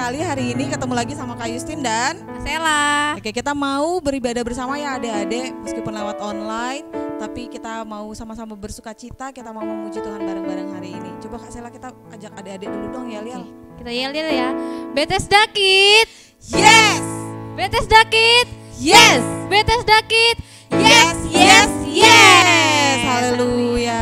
sekali hari ini ketemu lagi sama Kak Justin dan Sela. Oke, kita mau beribadah bersama ya adik-adik, meskipun lewat online, tapi kita mau sama-sama bersuka cita, kita mau memuji Tuhan bareng-bareng hari ini. Coba Kak Sela kita ajak adik-adik dulu dong ya, Lial. Kita yel-yel ya. Bethesda Kid. Yes! Bethesda Kid. Yes! Bethesda Kid. Yes, yes, yes! Haleluya.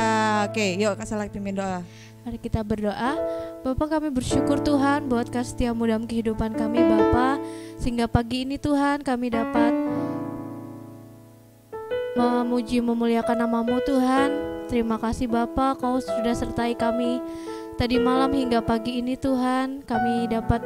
Oke, yuk Kak Sela pimpin doa. Mari kita berdoa. Bapa, kami bersyukur Tuhan buat kasih setiamu dalam kehidupan kami Bapa, sehingga pagi ini Tuhan kami dapat memuji memuliakan namamu Tuhan. Terima kasih Bapa, Kau sudah sertai kami tadi malam hingga pagi ini Tuhan. Kami dapat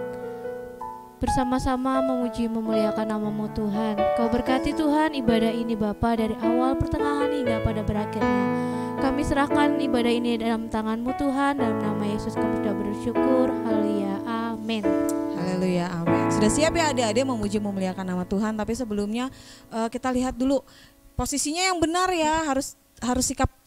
bersama-sama memuji memuliakan namamu Tuhan. Kau berkati Tuhan ibadah ini Bapa, dari awal pertengahan hingga pada berakhirnya. Kami serahkan ibadah ini dalam tangan-Mu Tuhan, dalam nama Yesus kami sudah bersyukur. Haleluya, amin. Haleluya, amin. Sudah siap ya adik-adik memuji memuliakan nama Tuhan, tapi sebelumnya kita lihat dulu posisinya yang benar ya, harus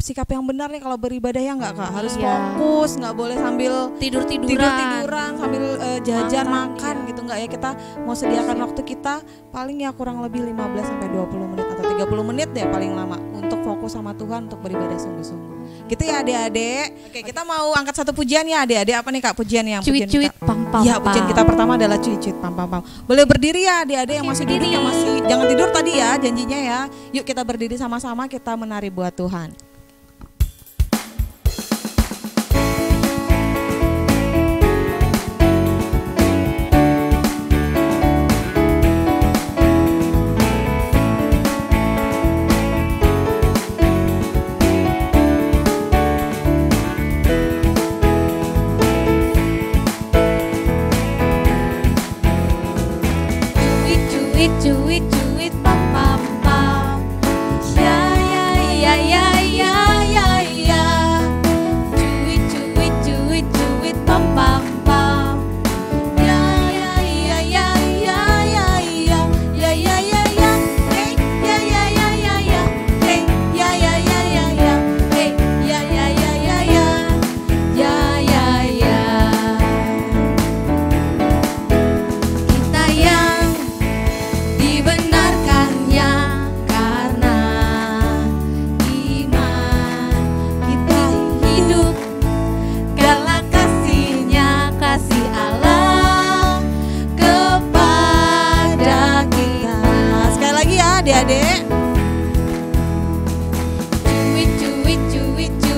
sikap yang benar nih kalau beribadah ya nggak Kak, harus fokus, nggak boleh sambil tidur-tiduran sambil jajan makan gitu nggak ya. Kita mau sediakan waktu kita paling ya kurang lebih 15 sampai 20 menit atau 30 menit deh paling lama untuk fokus sama Tuhan, untuk beribadah sungguh-sungguh. Gitu ya adik-adik. Oke, kita mau angkat satu pujian ya adik-adik. Apa nih Kak pujian yang Cuit-cuit pam-pam. Ya, pujian kita pertama adalah cuit-cuit pam-pam. Boleh berdiri ya adik-adik yang masih duduk, yang masih jangan tidur tadi ya janjinya ya. Yuk kita berdiri sama-sama, kita menari buat Tuhan. Cuit-cuit pam-pam-pam. Ya ya ya ya ya ya ya. Cuit-cuit pam-pam-pam. Ya ya ya ya ya ya ya. Ya ya ya ya. Hey ya ya ya ya ya. Hey ya ya ya ya ya. Hey ya ya ya ya ya. Ya ya ya. Kita yang dibenarkannya karena iman, kita hidup karena kasih-Nya, kasih Allah kepada kita. Sekali lagi ya adik-adik.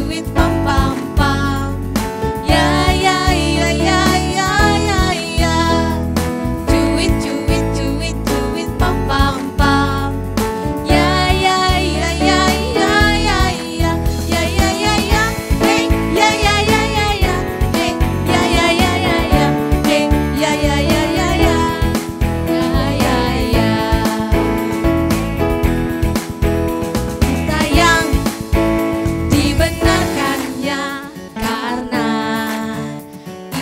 Cuit pam-pam-pam. Ya ya ya ya ya ya ya. Cuit pam-pam-pam. Ya ya ya ya ya ya ya. Ya ya ya ya. Hey ya ya ya ya ya. Hey ya ya ya ya ya. Hey ya ya ya ya ya. Ya ya ya. Kita yang dibenarkannya karena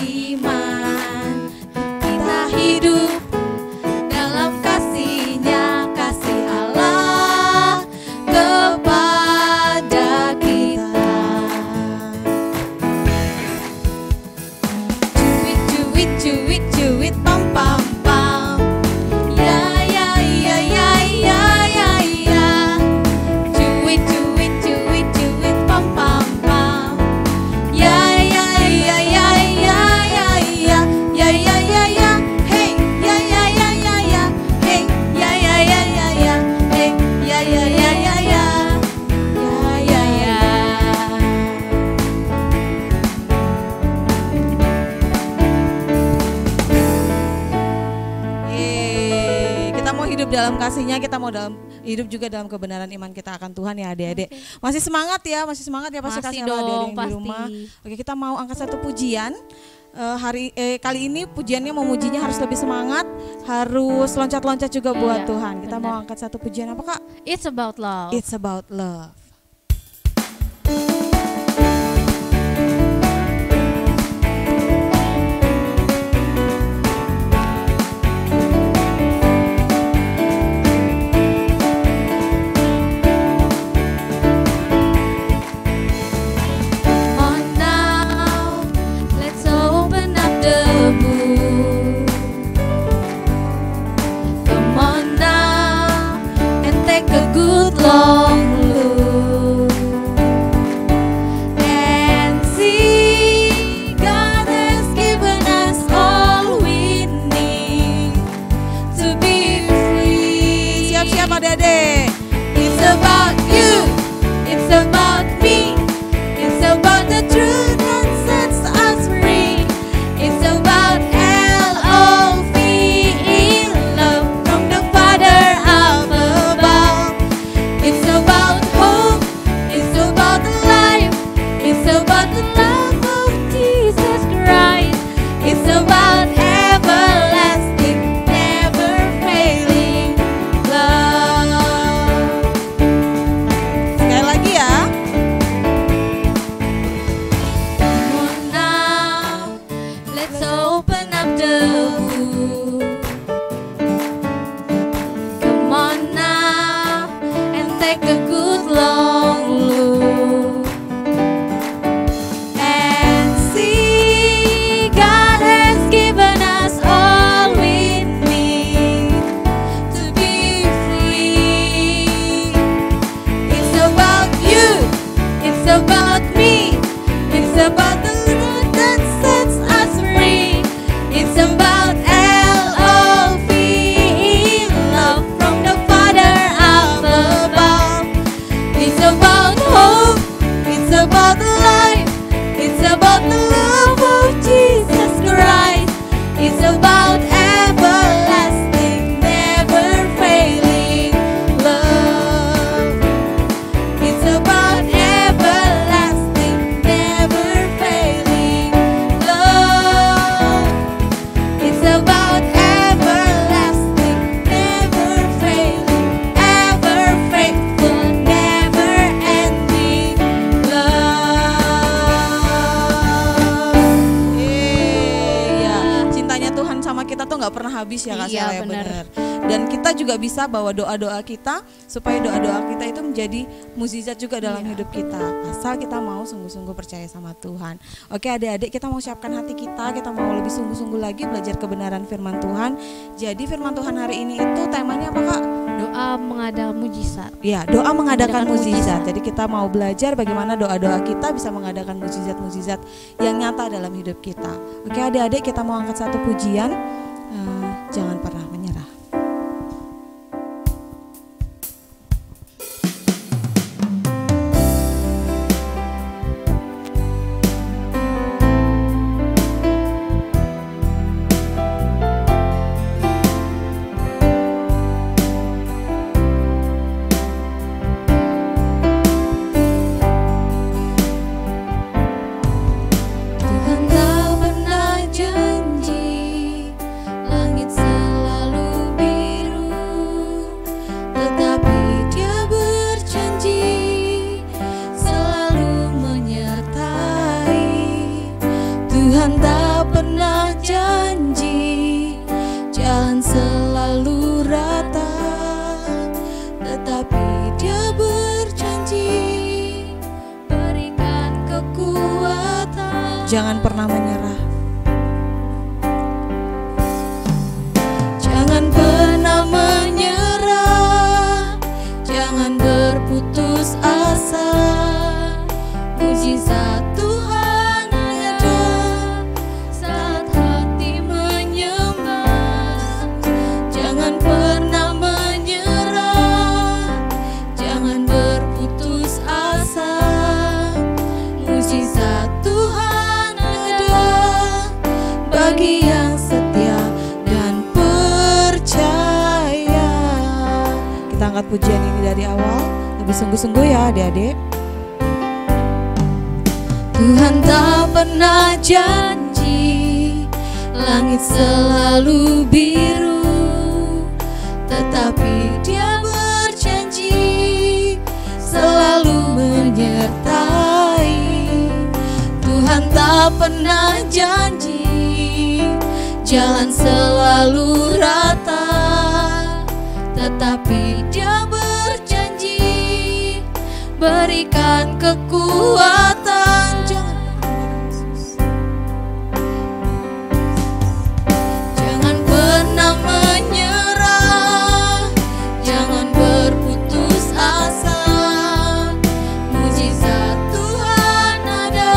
iman, kita hidup dalam kasih-Nya, kasih Allah kepada kita. Cuit pam-pam-pam. Ya ya ya ya ya ya ya. Cuit pam-pam-pam. Ya ya ya ya ya ya ya. Ya ya ya ya. Hey ya ya ya ya ya. Hey ya ya ya ya ya. Hey ya ya ya ya ya. Ya ya ya. Kita mau hidup dalam kasih-Nya, kita mau hidup juga dalam kebenaran iman kita akan Tuhan ya adik-adik. Masih semangat ya pasti Masih kasih dong, adik-adik yang di pasti. rumah. Oke, kita mau angkat satu pujian. Kali ini pujiannya memujinya harus lebih semangat, harus loncat-loncat juga buat Iya, Tuhan. Kita benar. mau angkat satu pujian apa Kak? It's about love. It's about love. On now, let's open up the book. kita tuh nggak pernah habis ya Kak Iya, Sela, ya benar. benar. Dan kita juga bisa bawa doa-doa kita supaya doa-doa kita itu menjadi mukjizat juga dalam hidup kita. Asal kita mau sungguh-sungguh percaya sama Tuhan. Oke adik-adik, kita mau siapkan hati kita mau lebih sungguh-sungguh lagi belajar kebenaran firman Tuhan. Jadi firman Tuhan hari ini itu temanya apa Kak? Doa mengadakan mujizat. Ya, doa mengadakan Mengadakan mukjizat. mukjizat. Jadi kita mau belajar bagaimana doa-doa kita bisa mengadakan mukjizat-mukjizat yang nyata dalam hidup kita. Oke adik-adik, kita mau angkat satu pujian. Jangan pernah menyerah. Tuhan tak pernah janji langit selalu biru, tetapi Dia berjanji selalu menyertai. Tuhan tak pernah janji jalan selalu rata, tetapi Dia berjanji berikan kekuatan. Jangan pernah menyerah. Jangan pernah menyerah, jangan berputus asa. Mujizat Tuhan ada saat hati menyembah. Jangan pernah menyerah, jangan berputus asa. Mujizat Tuhan ada bagi yang setia dan percaya. Kita angkat pujian ini dari awal, lebih sungguh-sungguh ya adik-adik. Tuhan tak pernah janji langit selalu biru, tetapi Dia berjanji selalu menyertai. Tuhan tak pernah janji jalan selalu rata, tetapi Dia berjanji berikan kekuatan. Jangan pernah menyerah, jangan berputus asa. Mujizat Tuhan ada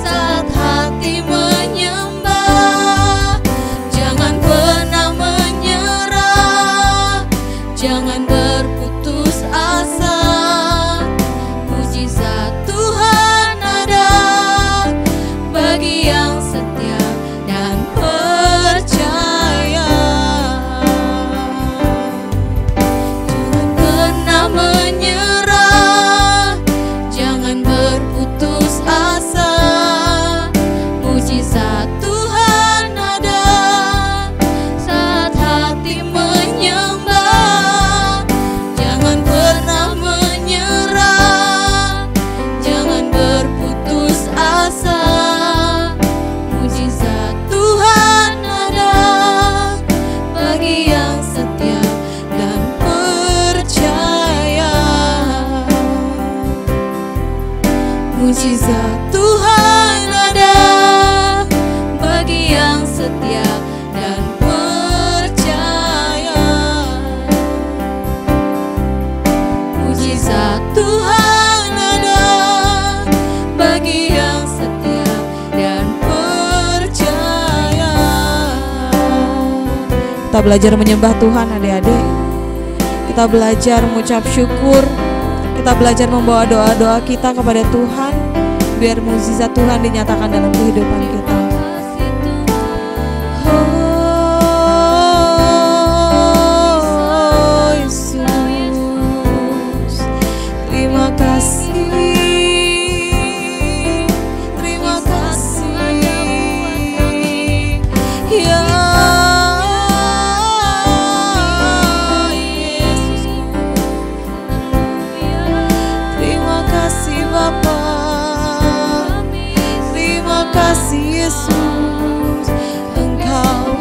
saat hati menyembah. Jangan pernah menyerah, jangan berputus asa. Mujizat Tuhan ada bagi yang setia dan percaya. Jangan pernah menyerah, jangan berputus asa. Mujizat Tuhan ada saat hati menyembah. Jangan pernah menyerah, jangan berputus asa. Mujizat Tuhan ada bagi yang setia dan percaya. Mujizat Tuhan ada bagi yang setia dan percaya. Mujizat Tuhan ada bagi yang setia dan percaya. Kita belajar menyembah Tuhan adik-adik. Kita belajar mengucap syukur. Kita belajar membawa doa-doa kita kepada Tuhan, biar mukjizat Tuhan dinyatakan dalam kehidupan kita. Oh Yesus, terima kasih, terima kasih ya Yesus. Terima kasih Bapa, terima kasih Yesus, Engkau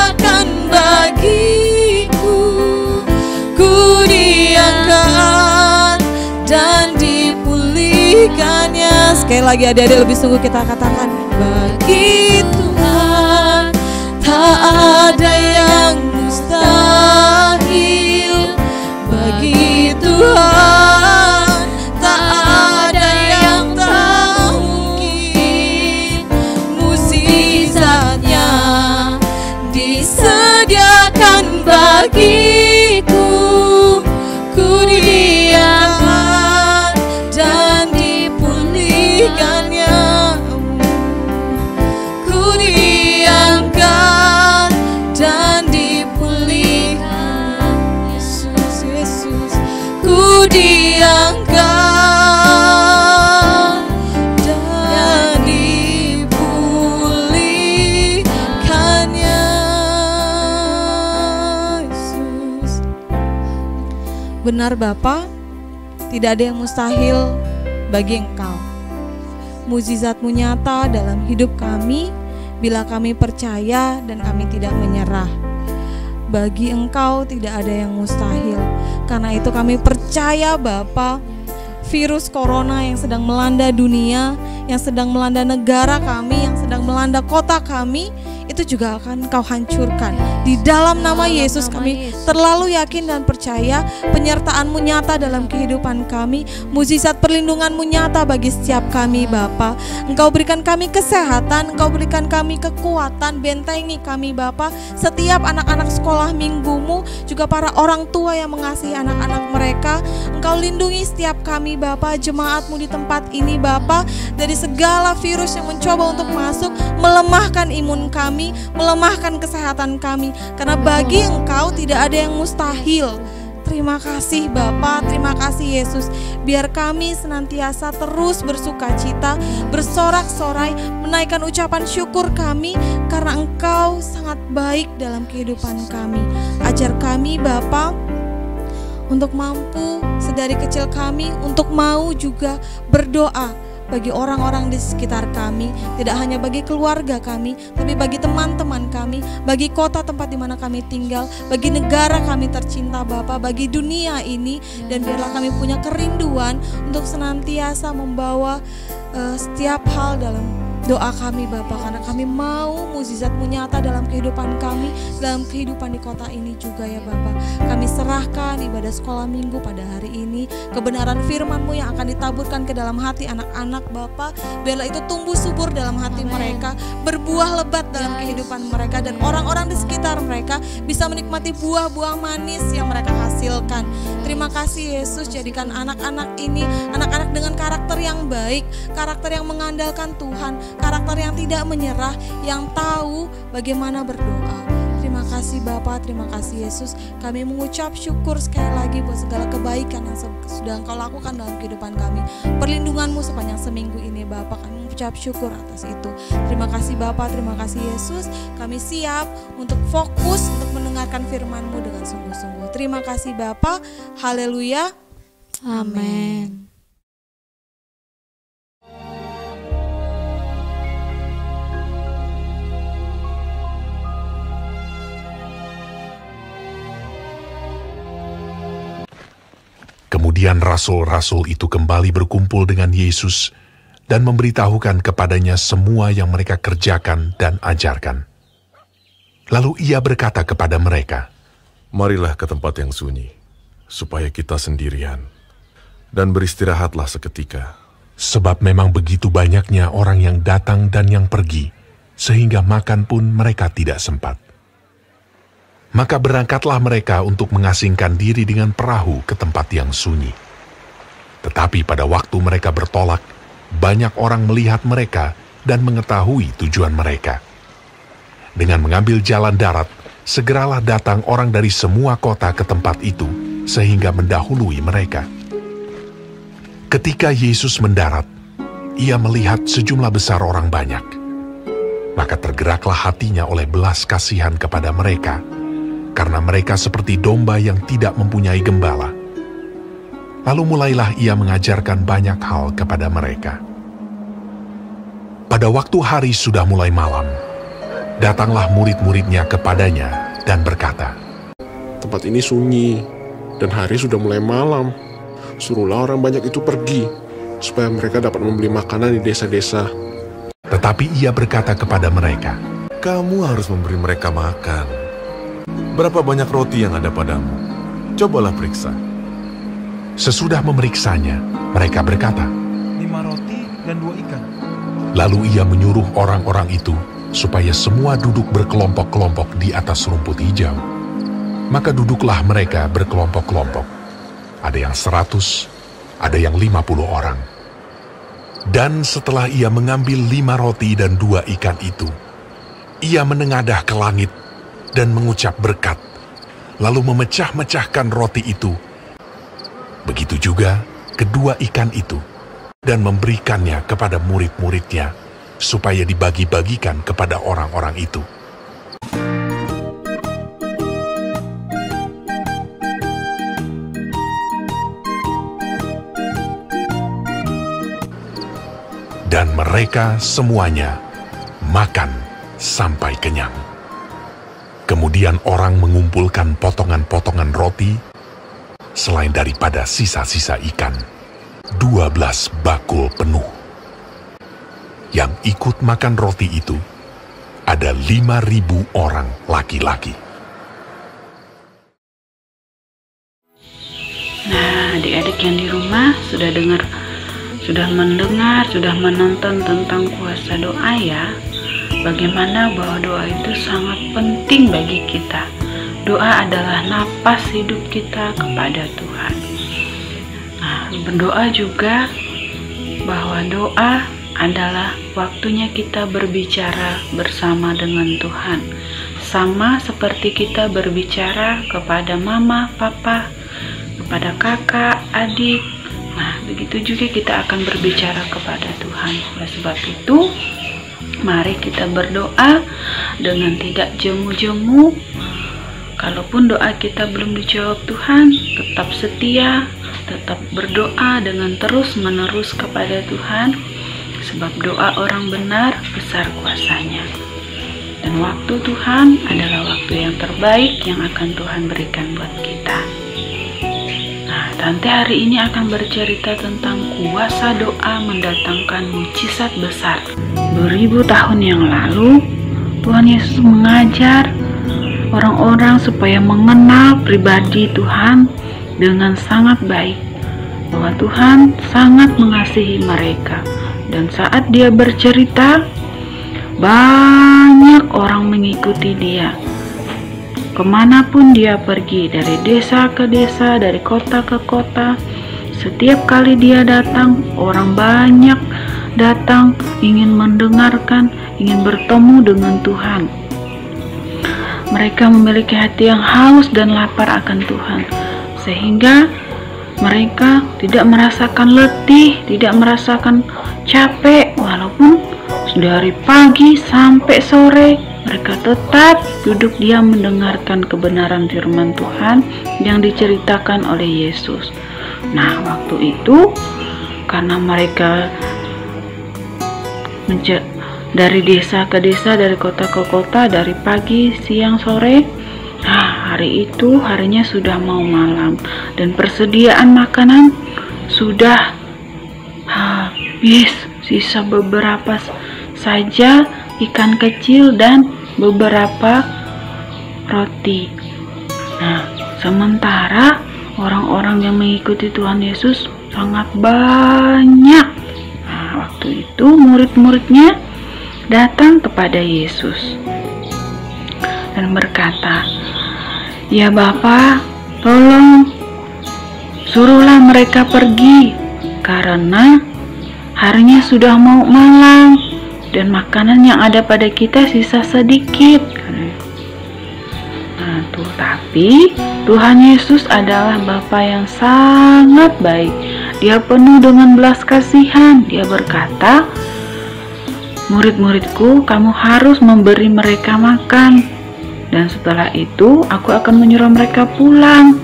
sediakan bagiku. Ku diangkat dan dipulihkannya. Sekali lagi adik-adik, lebih sungguh kita katakan, bagi Tuhan tak ada yang mustahil. Bagi Tuhan tak ada yang tak mungkin. Mukjizatnya disediakan bagiku. Ku diangkat dan dipulihkannya. Ku diangkat dan dipulihkan. Yesus, Yesus. Ku diangkat dan dipulihkannya. Yesus. Benar Bapa, tidak ada yang mustahil bagi Engkau. Mukjizat-Mu nyata dalam hidup kami bila kami percaya dan kami tidak menyerah. Bagi Engkau tidak ada yang mustahil. Karena itu kami percaya Bapa, virus corona yang sedang melanda dunia, yang sedang melanda negara kami, yang sedang melanda kota kami, itu juga akan Kau hancurkan. Di dalam nama Yesus kami terlalu yakin dan percaya penyertaan-Mu nyata dalam kehidupan kami. Mukjizat perlindungan-Mu nyata bagi setiap kami Bapa. Engkau berikan kami kesehatan, Engkau berikan kami kekuatan, bentengi kami Bapa. Setiap anak-anak sekolah minggu-Mu, juga para orang tua yang mengasihi anak-anak mereka, Engkau lindungi setiap kami Bapa, jemaat-Mu di tempat ini Bapa, dari segala virus yang mencoba untuk masuk, melemahkan imun kami, melemahkan kesehatan kami. Karena bagi Engkau tidak ada yang mustahil. Terima kasih Bapa, terima kasih Yesus. Biar kami senantiasa terus bersuka cita, bersorak-sorai, menaikkan ucapan syukur kami, karena Engkau sangat baik dalam kehidupan kami. Ajar kami Bapa untuk mampu sedari kecil kami untuk mau juga berdoa bagi orang-orang di sekitar kami, tidak hanya bagi keluarga kami, tapi bagi teman-teman kami, bagi kota tempat di mana kami tinggal, bagi negara kami tercinta Bapa, bagi dunia ini. Dan biarlah kami punya kerinduan untuk senantiasa membawa setiap hal dalam doa kami Bapa, karena kami mau mukjizat-Mu nyata dalam kehidupan kami, dalam kehidupan di kota ini juga ya Bapa. Kami serahkan ibadah sekolah minggu pada hari ini, kebenaran firman-Mu yang akan ditaburkan ke dalam hati anak-anak Bapa. Biarlah itu tumbuh subur dalam hati mereka, berbuah lebat dalam kehidupan mereka, dan orang-orang di sekitar mereka bisa menikmati buah-buah manis yang mereka hasilkan. Terima kasih Yesus, jadikan anak-anak ini anak-anak dengan karakter yang baik, karakter yang mengandalkan Tuhan, karakter yang tidak menyerah, yang tahu bagaimana berdoa. Terima kasih Bapa, terima kasih Yesus. Kami mengucap syukur sekali lagi buat segala kebaikan yang sudah Engkau lakukan dalam kehidupan kami. Perlindungan-Mu sepanjang seminggu ini Bapa, kami mengucap syukur atas itu. Terima kasih Bapa, terima kasih Yesus. Kami siap untuk fokus untuk mendengarkan firman-Mu dengan sungguh-sungguh. Terima kasih Bapa, haleluya, amin. Kemudian rasul-rasul itu kembali berkumpul dengan Yesus dan memberitahukan kepadanya semua yang mereka kerjakan dan ajarkan. Lalu ia berkata kepada mereka, "Marilah ke tempat yang sunyi, supaya kita sendirian, dan beristirahatlah seketika." Sebab memang begitu banyaknya orang yang datang dan yang pergi, sehingga makan pun mereka tidak sempat. Maka berangkatlah mereka untuk mengasingkan diri dengan perahu ke tempat yang sunyi. Tetapi pada waktu mereka bertolak, banyak orang melihat mereka dan mengetahui tujuan mereka. Dengan mengambil jalan darat, segeralah datang orang dari semua kota ke tempat itu, sehingga mendahului mereka. Ketika Yesus mendarat, ia melihat sejumlah besar orang banyak. Maka tergeraklah hatinya oleh belas kasihan kepada mereka, karena mereka seperti domba yang tidak mempunyai gembala. Lalu mulailah ia mengajarkan banyak hal kepada mereka. Pada waktu hari sudah mulai malam, Datanglah murid-muridnya kepadanya dan berkata, "Tempat ini sunyi, dan hari sudah mulai malam. Suruhlah orang banyak itu pergi, supaya mereka dapat membeli makanan di desa-desa." Tetapi ia berkata kepada mereka, Kamu harus memberi mereka makan. Berapa banyak roti yang ada padamu? Cobalah periksa. sesudah memeriksanya, mereka berkata, 5 roti dan 2 ikan. lalu ia menyuruh orang-orang itu supaya semua duduk berkelompok-kelompok di atas rumput hijau. Maka duduklah mereka berkelompok-kelompok. Ada yang 100, ada yang 50 orang. Dan setelah ia mengambil 5 roti dan 2 ikan itu, ia menengadah ke langit dan mengucap berkat, lalu memecah-mecahkan roti itu. Begitu juga kedua ikan itu, dan memberikannya kepada murid-muridnya, supaya dibagi-bagikan kepada orang-orang itu. Dan mereka semuanya makan sampai kenyang. Kemudian orang mengumpulkan potongan-potongan roti, selain daripada sisa-sisa ikan, 12 bakul penuh. Yang ikut makan roti itu ada 5.000 orang laki-laki. Nah, adik-adik yang di rumah sudah mendengar, sudah menonton tentang kuasa doa ya. Bagaimana bahwa doa itu sangat penting bagi kita. Doa adalah napas hidup kita kepada Tuhan. Nah, berdoa juga bahwa doa adalah waktunya kita berbicara bersama dengan Tuhan. Sama seperti kita berbicara kepada mama, papa, kepada kakak, adik. Nah, begitu juga kita akan berbicara kepada Tuhan. Oleh sebab itu, mari kita berdoa dengan tidak jemu-jemu. Kalaupun doa kita belum dijawab Tuhan, tetap setia, tetap berdoa dengan terus-menerus kepada Tuhan, sebab doa orang benar besar kuasanya. Dan waktu Tuhan adalah waktu yang terbaik yang akan Tuhan berikan buat kita. Nah, Tante hari ini akan bercerita tentang kuasa doa mendatangkan mujizat besar. 2000 tahun yang lalu, Tuhan Yesus mengajar orang-orang supaya mengenal pribadi Tuhan dengan sangat baik, bahwa Tuhan sangat mengasihi mereka. Dan saat dia bercerita, banyak orang mengikuti dia. Kemanapun dia pergi, dari desa ke desa, dari kota ke kota, setiap kali dia datang, orang banyak datang ingin mendengarkan, ingin bertemu dengan Tuhan. Mereka memiliki hati yang haus dan lapar akan Tuhan, sehingga mereka tidak merasakan letih, tidak merasakan capek, walaupun dari pagi sampai sore mereka tetap duduk diam mendengarkan kebenaran firman Tuhan yang diceritakan oleh Yesus. Nah, waktu itu karena mereka dari desa ke desa, dari kota ke kota, dari pagi, siang, sore, hari itu harinya sudah mau malam dan persediaan makanan sudah habis, sisa beberapa saja ikan kecil dan beberapa roti. Nah, sementara orang-orang yang mengikuti Tuhan Yesus sangat banyak. Nah, waktu itu murid-muridnya datang kepada Yesus dan berkata, "Ya Bapa, tolong suruhlah mereka pergi, karena harinya sudah mau malam dan makanan yang ada pada kita sisa sedikit." Nah, tapi Tuhan Yesus adalah Bapa yang sangat baik. Dia penuh dengan belas kasihan. Dia berkata, "Murid-muridku, kamu harus memberi mereka makan. Dan setelah itu aku akan menyuruh mereka pulang."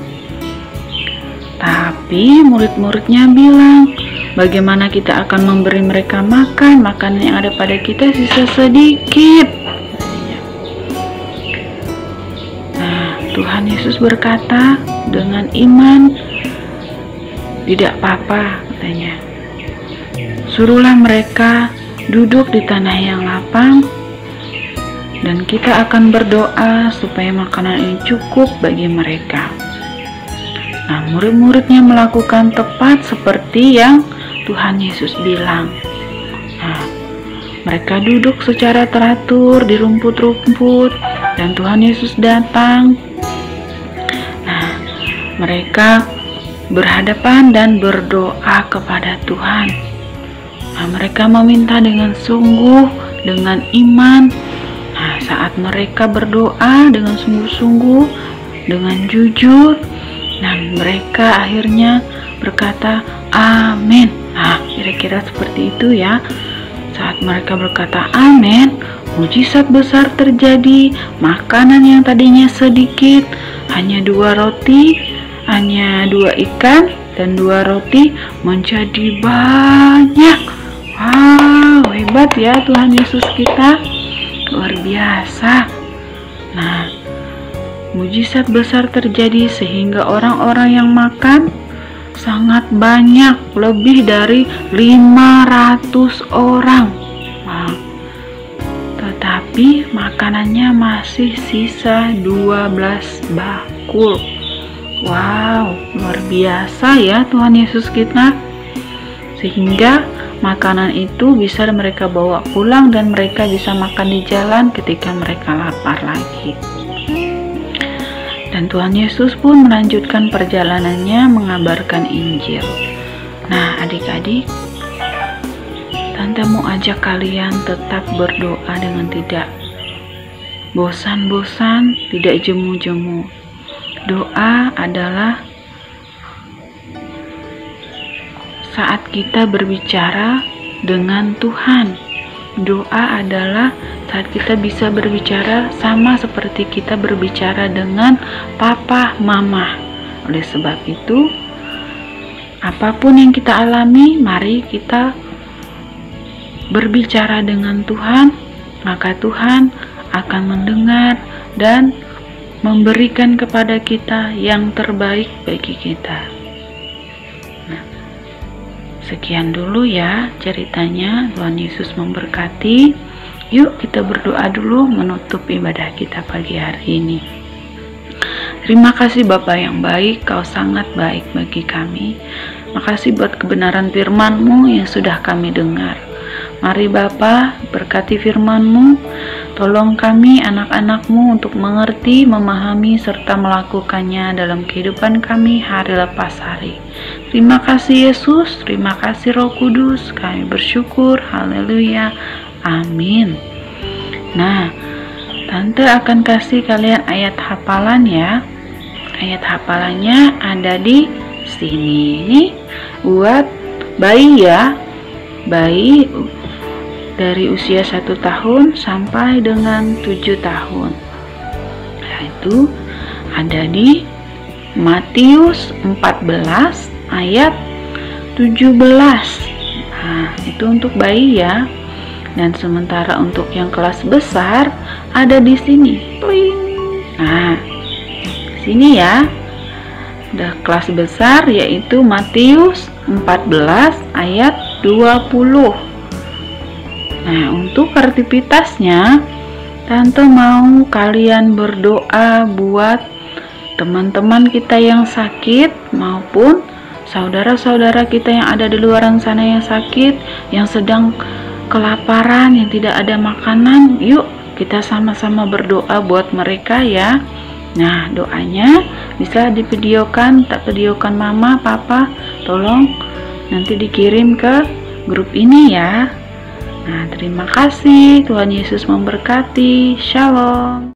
Tapi murid-muridnya bilang, "Bagaimana kita akan memberi mereka makan? Makanan yang ada pada kita sisa sedikit." Tuhan Yesus berkata, dengan iman tidak apa-apa katanya. Suruhlah mereka duduk di tanah yang lapang, dan kita akan berdoa supaya makanan ini cukup bagi mereka. Nah, murid-muridnya melakukan tepat seperti yang Tuhan Yesus bilang. Nah, mereka duduk secara teratur di rumput-rumput, dan Tuhan Yesus datang. Nah, mereka berhadapan dan berdoa kepada Tuhan. Nah, mereka meminta dengan sungguh, dengan iman. Nah, saat mereka berdoa dengan sungguh-sungguh, dengan jujur, dan mereka akhirnya berkata, amin. Nah, kira-kira seperti itu ya. Saat mereka berkata amin, mujizat besar terjadi. Makanan yang tadinya sedikit, hanya 2 roti, hanya 2 ikan dan 2 roti, menjadi banyak. Wow, hebat ya Tuhan Yesus kita, luar biasa. Nah, mujizat besar terjadi sehingga orang-orang yang makan sangat banyak, lebih dari 500 orang. Wow. Tetapi makanannya masih sisa 12 bakul. Wow, luar biasa ya Tuhan Yesus kita. Sehingga makanan itu bisa mereka bawa pulang dan mereka bisa makan di jalan ketika mereka lapar lagi. Dan Tuhan Yesus pun melanjutkan perjalanannya mengabarkan Injil. Nah, adik-adik, Tante mau ajak kalian tetap berdoa dengan tidak bosan-bosan, tidak jemu-jemu. Doa adalah saat kita berbicara dengan Tuhan. Doa adalah saat kita bisa berbicara sama seperti kita berbicara dengan papa, mama. Oleh sebab itu, apapun yang kita alami, mari kita berbicara dengan Tuhan, maka Tuhan akan mendengar dan memberikan kepada kita yang terbaik bagi kita. Nah, sekian dulu ya ceritanya. Tuhan Yesus memberkati. Yuk kita berdoa dulu menutup ibadah kita pagi hari ini. Terima kasih Bapa yang baik, Kau sangat baik bagi kami. Makasih buat kebenaran firman-Mu yang sudah kami dengar. Mari Bapa, berkati firman-Mu. Tolong kami anak-anak-Mu untuk mengerti, memahami, serta melakukannya dalam kehidupan kami hari lepas hari. Terima kasih Yesus, terima kasih Roh Kudus. Kami bersyukur, haleluya. Amin. Nah, Tante akan kasih kalian ayat hafalan ya. Ayat hafalannya ada di sini. Ini buat bayi ya. Bayi dari usia 1 tahun sampai dengan 7 tahun. Nah, itu ada di Matius 14 ayat 17. Nah, itu untuk bayi ya. Dan sementara untuk yang kelas besar ada di sini. Nah, sini ya. Udah kelas besar yaitu Matius 14 ayat 20. Nah, untuk aktivitasnya Tante mau kalian berdoa buat teman-teman kita yang sakit maupun saudara-saudara kita yang ada di luar sana yang sakit, yang sedang kelaparan, yang tidak ada makanan. Yuk kita sama-sama berdoa buat mereka ya. Nah, doanya bisa divideokan, tak videokan mama, papa, tolong nanti dikirim ke grup ini ya. Nah, terima kasih. Tuhan Yesus memberkati. Shalom.